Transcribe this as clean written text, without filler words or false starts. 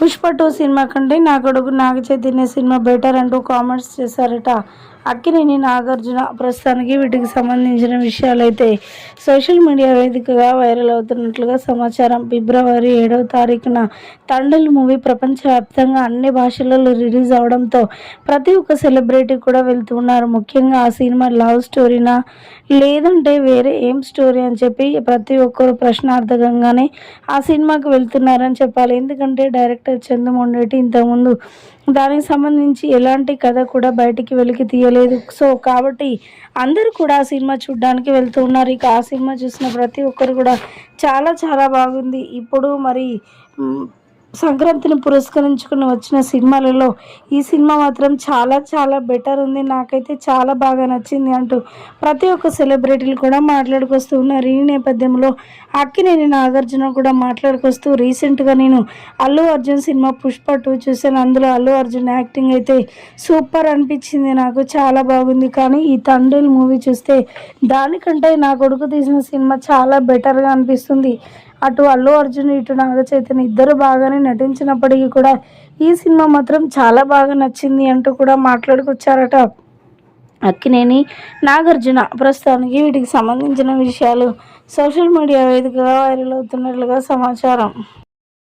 Pushpa 2 cinema కంటే నా కొడుకు నాగ చైతన్య సినిమా బెటర్ అంటూ కామెంట్స్ చేశారట అక్కినేని నాగార్జున. ప్రస్తుతానికి వీటికి సంబంధించిన విషయాలైతే సోషల్ మీడియా వేదికగా వైరల్ అవుతున్నట్లుగా సమాచారం. ఫిబ్రవరి 7వ తారీఖున తండేల్ మూవీ ప్రపంచవ్యాప్తంగా అన్ని భాషలలో రిలీజ్ అవడంతో ప్రతి ఒక్క సెలబ్రిటీ కూడా వెళ్తున్నారు. ముఖ్యంగా ఆ సినిమా లవ్ స్టోరీనా లేదంటే వేరే ఏం స్టోరీ అని చెప్పి ప్రతి ఒక్కరు ప్రశ్నార్థకంగానే ఆ సినిమాకి వెళ్తున్నారని చెప్పాలి. ఎందుకంటే డైరెక్టర్ చందు మొండేటి ఇంతకుముందు దానికి సంబంధించి ఎలాంటి కథ కూడా బయటికి వెలికి తీయలేదు. సో కాబట్టి అందరూ కూడా ఆ సినిమా చూడడానికి వెళ్తూ ఉన్నారు. ఇక ఆ సినిమా చూసిన ప్రతి ఒక్కరు కూడా చాలా చాలా బాగుంది. ఇప్పుడు మరి సంక్రాంతిని పురస్కరించుకుని వచ్చిన సినిమాలలో ఈ సినిమా మాత్రం చాలా చాలా బెటర్ ఉంది, నాకైతే చాలా బాగా నచ్చింది అంటూ ప్రతి ఒక్క సెలబ్రిటీలు కూడా మాట్లాడుకొస్తూ ఉన్నారు. ఈ నేపథ్యంలో అక్కినేని నాగార్జున కూడా మాట్లాడుకొస్తూ రీసెంట్గా నేను అల్లు అర్జున్ సినిమా పుష్ప 2 చూశాను. అందులో అల్లు అర్జున్ యాక్టింగ్ అయితే సూపర్ అనిపించింది, నాకు చాలా బాగుంది. కానీ ఈ తండేల్ మూవీ చూస్తే దానికంటే నా కొడుకు తీసిన సినిమా చాలా బెటర్గా అనిపిస్తుంది. అటు అల్లు అర్జున్ ఇటు నాగ చైతన్య ఇద్దరు బాగానే నటించినప్పటికీ కూడా ఈ సినిమా మాత్రం చాలా బాగా నచ్చింది అంటూ కూడా మాట్లాడుకొచ్చారట అక్కినేని నాగార్జున. ప్రస్తుతానికి వీటికి సంబంధించిన విషయాలు సోషల్ మీడియా వేదికగా వైరల్ అవుతున్నట్లుగా సమాచారం.